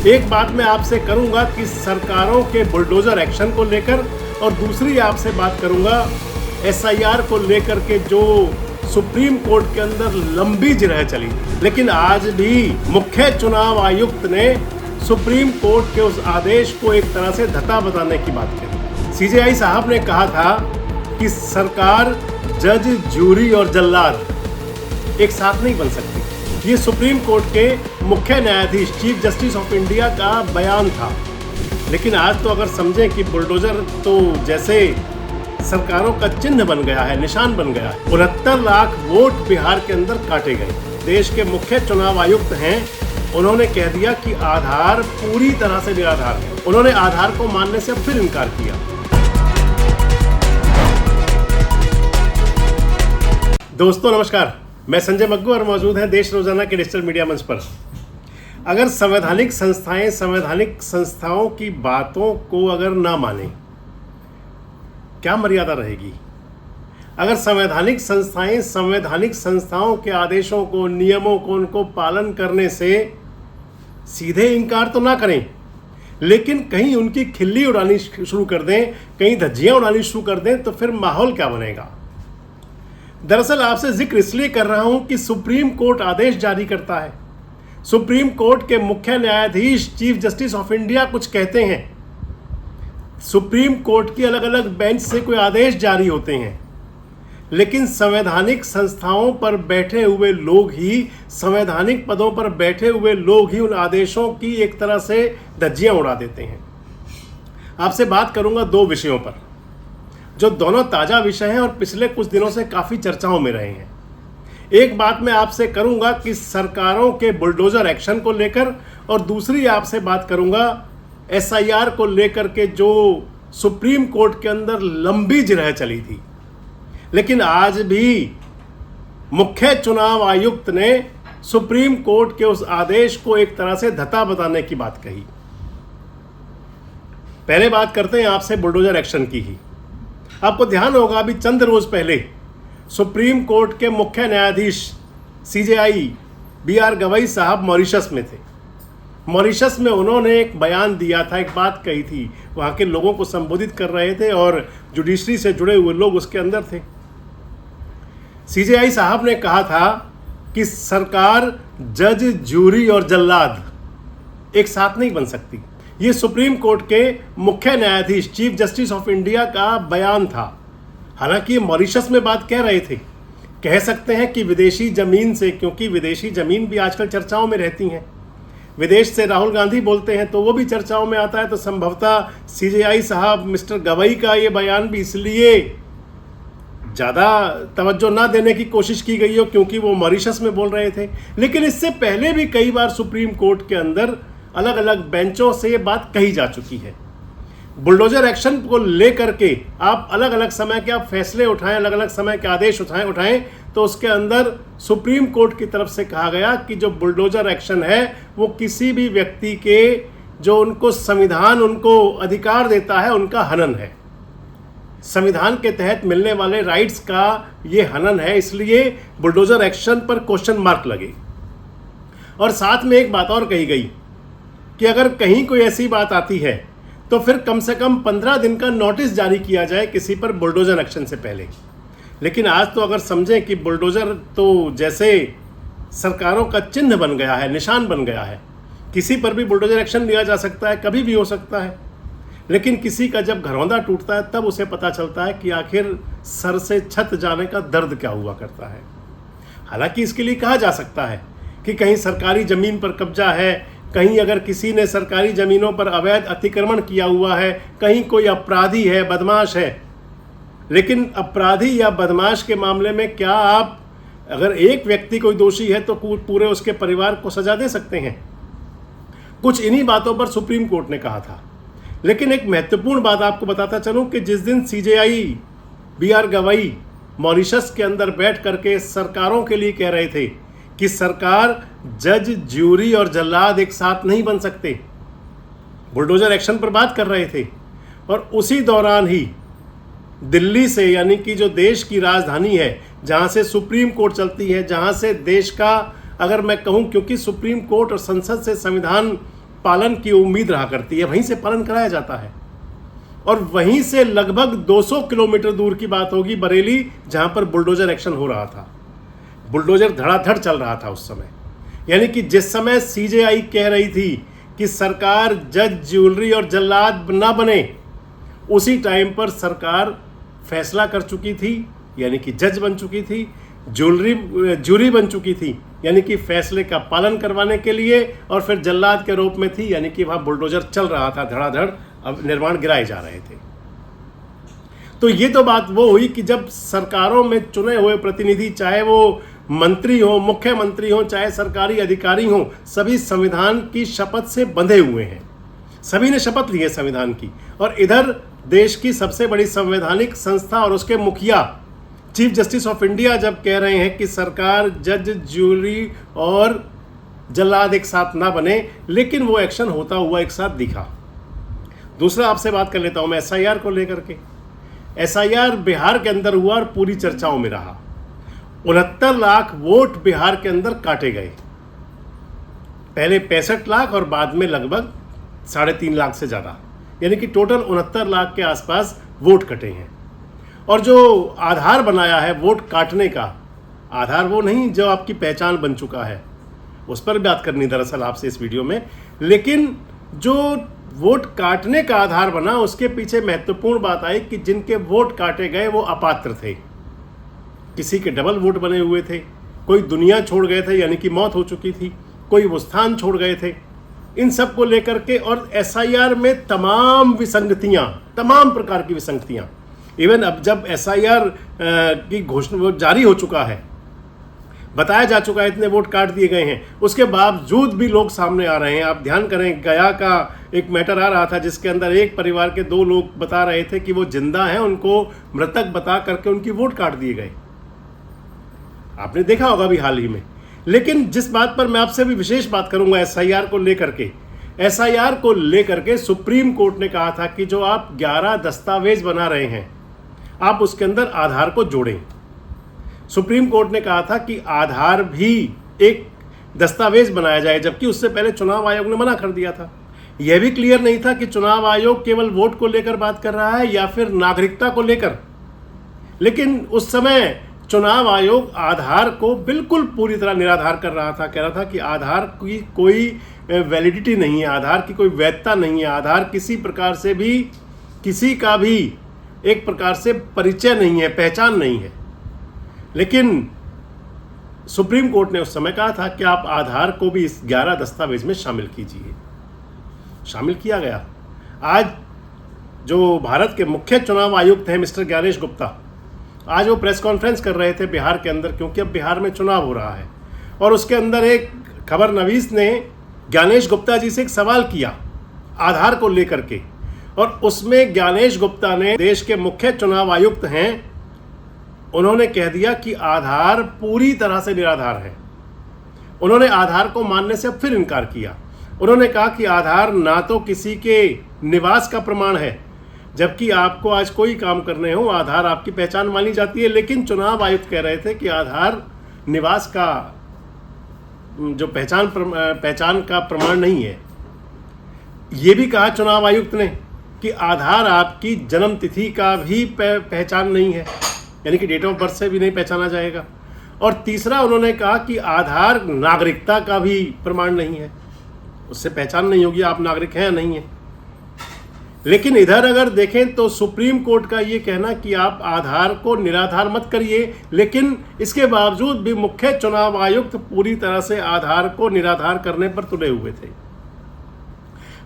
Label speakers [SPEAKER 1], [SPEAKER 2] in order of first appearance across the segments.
[SPEAKER 1] एक बात मैं आपसे करूंगा कि सरकारों के बुलडोजर एक्शन को लेकर, और दूसरी आपसे बात करूंगा एसआईआर को लेकर के जो सुप्रीम कोर्ट के अंदर लंबी जिरह चली। लेकिन आज भी मुख्य चुनाव आयुक्त ने सुप्रीम कोर्ट के उस आदेश को एक तरह से धता बताने की बात कही। सीजेआई साहब ने कहा था कि सरकार, जज, जूरी और जल्लाद एक साथ नहीं बन सकती। ये सुप्रीम कोर्ट के मुख्य न्यायाधीश, चीफ जस्टिस ऑफ इंडिया का बयान था। लेकिन आज तो अगर समझें कि बुलडोजर तो जैसे सरकारों का चिन्ह बन गया है, निशान बन गया है। 69 लाख वोट बिहार के अंदर काटे गए। देश के मुख्य चुनाव आयुक्त हैं, उन्होंने कह दिया कि आधार पूरी तरह से निराधार है। उन्होंने आधार को मानने से फिर इनकार किया। दोस्तों नमस्कार, मैं संजय मग्गू और मौजूद है देश रोजाना के डिजिटल मीडिया मंच पर। अगर संवैधानिक संस्थाएं संवैधानिक संस्थाओं की बातों को अगर ना माने, क्या मर्यादा रहेगी? अगर संवैधानिक संस्थाएं संवैधानिक संस्थाओं के आदेशों को, नियमों को, उनको पालन करने से सीधे इनकार तो ना करें, लेकिन कहीं उनकी खिल्ली उड़ानी शुरू कर दें, कहीं धज्जियां उड़ानी शुरू कर दें, तो फिर माहौल क्या बनेगा? दरअसल आपसे जिक्र इसलिए कर रहा हूं कि सुप्रीम कोर्ट आदेश जारी करता है। सुप्रीम कोर्ट के मुख्य न्यायाधीश, चीफ जस्टिस ऑफ इंडिया कुछ कहते हैं। सुप्रीम कोर्ट की अलग अलग बेंच से कोई आदेश जारी होते हैं, लेकिन संवैधानिक संस्थाओं पर बैठे हुए लोग ही, संवैधानिक पदों पर बैठे हुए लोग ही उन आदेशों की एक तरह से धज्जियां उड़ा देते हैं। आपसे बात करूंगा दो विषयों पर, जो दोनों ताजा विषय हैं और पिछले कुछ दिनों से काफी चर्चाओं में रहे हैं। एक बात मैं आपसे करूंगा कि सरकारों के बुलडोजर एक्शन को लेकर, और दूसरी आपसे बात करूंगा एसआईआर को लेकर के जो सुप्रीम कोर्ट के अंदर लंबी जिरह चली थी। लेकिन आज भी मुख्य चुनाव आयुक्त ने सुप्रीम कोर्ट के उस आदेश को एक तरह से धता बताने की बात कही। पहले बात करते हैं आपसे बुलडोजर एक्शन की ही। आपको ध्यान होगा अभी चंद रोज पहले सुप्रीम कोर्ट के मुख्य न्यायाधीश सीजेआई बीआर गवई साहब मॉरिशस में थे। मॉरिशस में उन्होंने एक बयान दिया था, एक बात कही थी, वहाँ के लोगों को संबोधित कर रहे थे और जुडिशरी से जुड़े हुए लोग उसके अंदर थे। सीजेआई साहब ने कहा था कि सरकार, जज, जूरी और जल्लाद एक साथ नहीं बन सकती। ये सुप्रीम कोर्ट के मुख्य न्यायाधीश, चीफ जस्टिस ऑफ इंडिया का बयान था। हालांकि ये मॉरिशस में बात कह रहे थे, कह सकते हैं कि विदेशी जमीन से, क्योंकि विदेशी जमीन भी आजकल चर्चाओं में रहती हैं। विदेश से राहुल गांधी बोलते हैं तो वो भी चर्चाओं में आता है। तो संभवतः सीजेआई साहब, मिस्टर गवई का ये बयान भी इसलिए ज़्यादा तवज्जो ना देने की कोशिश की गई हो क्योंकि वो मॉरिशस में बोल रहे थे। लेकिन इससे पहले भी कई बार सुप्रीम कोर्ट के अंदर अलग अलग बेंचों से ये बात कही जा चुकी है। बुलडोजर एक्शन को लेकर के आप अलग अलग समय के आप फैसले उठाएं, अलग अलग समय के आदेश उठाएं, तो उसके अंदर सुप्रीम कोर्ट की तरफ से कहा गया कि जो बुलडोजर एक्शन है वो किसी भी व्यक्ति के, जो उनको संविधान उनको अधिकार देता है, उनका हनन है। संविधान के तहत मिलने वाले राइट्स का ये हनन है, इसलिए बुलडोजर एक्शन पर क्वेश्चन मार्क लगे। और साथ में एक बात और कही गई कि अगर कहीं कोई ऐसी बात आती है तो फिर कम से कम 15 दिन का नोटिस जारी किया जाए किसी पर बुलडोजर एक्शन से पहले। लेकिन आज तो अगर समझें कि बुलडोजर तो जैसे सरकारों का चिन्ह बन गया है, निशान बन गया है। किसी पर भी बुलडोजर एक्शन लिया जा सकता है, कभी भी हो सकता है। लेकिन किसी का जब घरौंदा टूटता है तब उसे पता चलता है कि आखिर सर से छत जाने का दर्द क्या हुआ करता है। हालांकि इसके लिए कहा जा सकता है कि कहीं सरकारी ज़मीन पर कब्जा है, कहीं अगर किसी ने सरकारी ज़मीनों पर अवैध अतिक्रमण किया हुआ है, कहीं कोई अपराधी है, बदमाश है। लेकिन अपराधी या बदमाश के मामले में क्या आप, अगर एक व्यक्ति कोई दोषी है तो पूरे उसके परिवार को सजा दे सकते हैं? कुछ इन्हीं बातों पर सुप्रीम कोर्ट ने कहा था। लेकिन एक महत्वपूर्ण बात आपको बताता चलूं कि जिस दिन सीजेआई बीआर गवई मॉरिशस के अंदर बैठ करके सरकारों के लिए कह रहे थे कि सरकार, जज, ज्यूरी और जल्लाद एक साथ नहीं बन सकते, बुलडोजर एक्शन पर बात कर रहे थे, और उसी दौरान ही दिल्ली से, यानी कि जो देश की राजधानी है, जहां से सुप्रीम कोर्ट चलती है, जहां से देश का, अगर मैं कहूं, क्योंकि सुप्रीम कोर्ट और संसद से संविधान पालन की उम्मीद रहा करती है, वहीं से पालन कराया जाता है। और वहीं से लगभग 200 किलोमीटर दूर की बात होगी बरेली, जहां पर बुलडोजर एक्शन हो रहा था। बुलडोजर धड़ाधड़ चल रहा था उस समय। यानी कि जिस समय सीजेआई कह रही थी कि सरकार जज, ज्वेलरी और जल्लाद ना बने, उसी टाइम पर सरकार फैसला कर चुकी थी, यानी कि जज बन चुकी थी, ज्यूरी बन चुकी थी, यानी कि फैसले का पालन करवाने के लिए, और फिर जल्लाद के रूप में थी, यानी कि वहाँ बुलडोजर चल रहा था धड़ाधड़, अब निर्माण गिराए जा रहे थे। तो ये तो बात वो हुई कि जब सरकारों में चुने हुए प्रतिनिधि, चाहे वो मंत्री हो, मुख्यमंत्री हो, चाहे सरकारी अधिकारी हो, सभी संविधान की शपथ से बंधे हुए हैं, सभी ने शपथ ली है संविधान की। और इधर देश की सबसे बड़ी संवैधानिक संस्था और उसके मुखिया चीफ जस्टिस ऑफ इंडिया जब कह रहे हैं कि सरकार जज, ज्यूरी और जल्लाद एक साथ ना बने, लेकिन वो एक्शन होता हुआ एक साथ दिखा। दूसरा आपसे बात कर लेता हूं मैं एसआईआर को लेकर के। एसआईआर बिहार के अंदर हुआ और पूरी चर्चाओं में रहा। 69 लाख वोट बिहार के अंदर काटे गए, पहले 65 लाख और बाद में लगभग 3.5 लाख से ज़्यादा, यानी कि टोटल 69 लाख के आसपास वोट कटे हैं। और जो आधार बनाया है वोट काटने का, आधार वो नहीं जो आपकी पहचान बन चुका है, उस पर बात करनी दरअसल आपसे इस वीडियो में। लेकिन जो वोट काटने का आधार बना, उसके पीछे महत्वपूर्ण बात आई कि जिनके वोट काटे गए वो अपात्र थे, किसी के डबल वोट बने हुए थे, कोई दुनिया छोड़ गए थे यानी कि मौत हो चुकी थी, कोई वो स्थान छोड़ गए थे। इन सब को लेकर के और एसआईआर में तमाम विसंगतियां, तमाम प्रकार की विसंगतियां, इवन अब जब एसआईआर की घोषणा जारी हो चुका है, बताया जा चुका है इतने वोट काट दिए गए हैं, उसके बावजूद भी लोग सामने आ रहे हैं। आप ध्यान करें, गया का एक मैटर आ रहा था जिसके अंदर एक परिवार के 2 लोग बता रहे थे कि वो जिंदा हैं, उनको मृतक बता करके उनकी वोट काट दिए गए। आपने देखा होगा भी हाल ही में। लेकिन जिस बात पर मैं आपसे भी विशेष बात करूंगा एसआईआर को लेकर के, एसआईआर को लेकर के सुप्रीम कोर्ट ने कहा था कि जो आप 11 दस्तावेज बना रहे हैं, आप उसके अंदर आधार को जोड़ें। सुप्रीम कोर्ट ने कहा था कि आधार भी एक दस्तावेज बनाया जाए, जबकि उससे पहले चुनाव आयोग ने मना कर दिया था। यह भी क्लियर नहीं था कि चुनाव आयोग केवल वोट को लेकर बात कर रहा है या फिर नागरिकता को लेकर। लेकिन उस समय चुनाव आयोग आधार को बिल्कुल पूरी तरह निराधार कर रहा था, कह रहा था कि आधार की कोई वैलिडिटी नहीं है, आधार की कोई वैधता नहीं है, आधार किसी प्रकार से भी किसी का भी एक प्रकार से परिचय नहीं है, पहचान नहीं है। लेकिन सुप्रीम कोर्ट ने उस समय कहा था कि आप आधार को भी इस 11 दस्तावेज में शामिल कीजिए। शामिल किया गया। आज जो भारत के मुख्य चुनाव आयुक्त हैं मिस्टर ज्ञानेश गुप्ता, आज वो प्रेस कॉन्फ्रेंस कर रहे थे बिहार के अंदर, क्योंकि अब बिहार में चुनाव हो रहा है। और उसके अंदर एक खबर नवीस ने ज्ञानेश गुप्ता जी से एक सवाल किया आधार को लेकर के, और उसमें ज्ञानेश गुप्ता ने, देश के मुख्य चुनाव आयुक्त हैं, उन्होंने कह दिया कि आधार पूरी तरह से निराधार है। उन्होंने आधार को मानने से अब फिर इनकार किया। उन्होंने कहा कि आधार ना तो किसी के निवास का प्रमाण है, जबकि आपको आज कोई काम करने हो आधार आपकी पहचान मानी जाती है, लेकिन चुनाव आयुक्त कह रहे थे कि आधार निवास का जो पहचान का प्रमाण नहीं है। ये भी कहा चुनाव आयुक्त ने कि आधार आपकी जन्म तिथि का भी पहचान नहीं है, यानी कि डेट ऑफ बर्थ से भी नहीं पहचाना जाएगा। और तीसरा उन्होंने कहा कि आधार नागरिकता का भी प्रमाण नहीं है, उससे पहचान नहीं होगी आप नागरिक हैं या नहीं है। लेकिन इधर अगर देखें तो सुप्रीम कोर्ट का ये कहना कि आप आधार को निराधार मत करिए, लेकिन इसके बावजूद भी मुख्य चुनाव आयुक्त पूरी तरह से आधार को निराधार करने पर तुले हुए थे।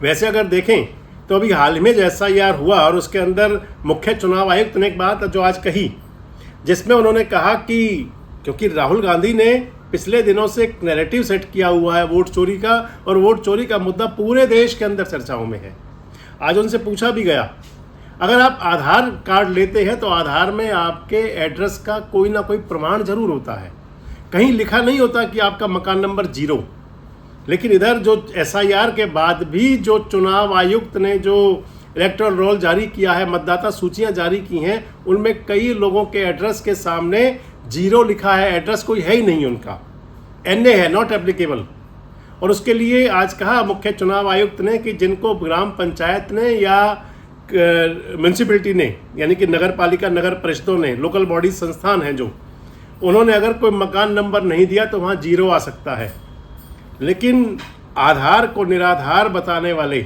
[SPEAKER 1] वैसे अगर देखें तो अभी हाल में जैसा यार हुआ, और उसके अंदर मुख्य चुनाव आयुक्त ने एक बात जो आज कही, जिसमें उन्होंने कहा कि क्योंकि राहुल गांधी ने पिछले दिनों से एक नैरेटिव सेट किया हुआ है वोट चोरी का, और वोट चोरी का मुद्दा पूरे देश के अंदर चर्चाओं में है। आज उनसे पूछा भी गया, अगर आप आधार कार्ड लेते हैं तो आधार में आपके एड्रेस का कोई ना कोई प्रमाण जरूर होता है, कहीं लिखा नहीं होता कि आपका मकान नंबर 0। लेकिन इधर जो एसआईआर के बाद भी जो चुनाव आयुक्त ने जो इलेक्टोरल रोल जारी किया है, मतदाता सूचियां जारी की हैं, उनमें कई लोगों के एड्रेस के सामने 0 लिखा है, एड्रेस कोई है ही नहीं उनका, NA है, नॉट एप्लीकेबल। और उसके लिए आज कहा मुख्य चुनाव आयुक्त ने कि जिनको ग्राम पंचायत ने या म्यूनसिपैलिटी ने, यानी कि नगर पालिका, नगर परिषदों ने, लोकल बॉडी संस्थान हैं जो, उन्होंने अगर कोई मकान नंबर नहीं दिया तो वहाँ 0 आ सकता है। लेकिन आधार को निराधार बताने वाले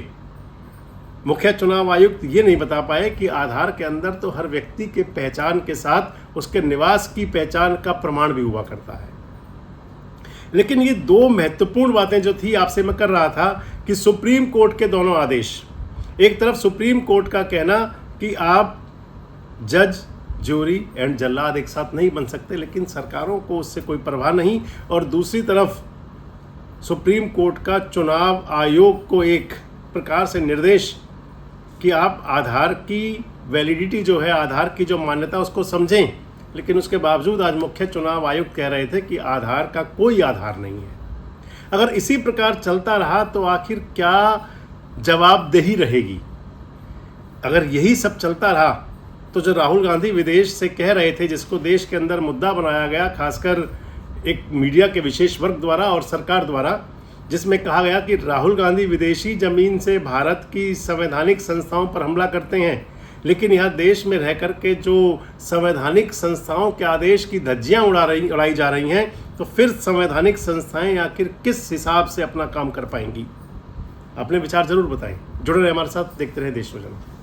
[SPEAKER 1] मुख्य चुनाव आयुक्त ये नहीं बता पाए कि आधार के अंदर तो हर व्यक्ति के पहचान के साथ उसके निवास की पहचान का प्रमाण भी हुआ करता है। लेकिन ये दो महत्वपूर्ण बातें जो थी आपसे मैं कर रहा था कि सुप्रीम कोर्ट के दोनों आदेश, एक तरफ सुप्रीम कोर्ट का कहना कि आप जज, ज्यूरी एंड जल्लाद एक साथ नहीं बन सकते, लेकिन सरकारों को उससे कोई परवाह नहीं, और दूसरी तरफ सुप्रीम कोर्ट का चुनाव आयोग को एक प्रकार से निर्देश कि आप आधार की वैलिडिटी जो है, आधार की जो मान्यता, उसको समझें। लेकिन उसके बावजूद आज मुख्य चुनाव आयुक्त कह रहे थे कि आधार का कोई आधार नहीं है। अगर इसी प्रकार चलता रहा तो आखिर क्या जवाबदेही रहेगी? अगर यही सब चलता रहा तो जो राहुल गांधी विदेश से कह रहे थे, जिसको देश के अंदर मुद्दा बनाया गया, खासकर एक मीडिया के विशेष वर्ग द्वारा और सरकार द्वारा, जिसमें कहा गया कि राहुल गांधी विदेशी जमीन से भारत की संवैधानिक संस्थाओं पर हमला करते हैं, लेकिन यहाँ देश में रह कर के जो संवैधानिक संस्थाओं के आदेश की धज्जियाँ उड़ाई जा रही हैं, तो फिर संवैधानिक संस्थाएं आखिर किस हिसाब से अपना काम कर पाएंगी? अपने विचार जरूर बताएं। जुड़े रहे हमारे साथ, देखते रहे देश में।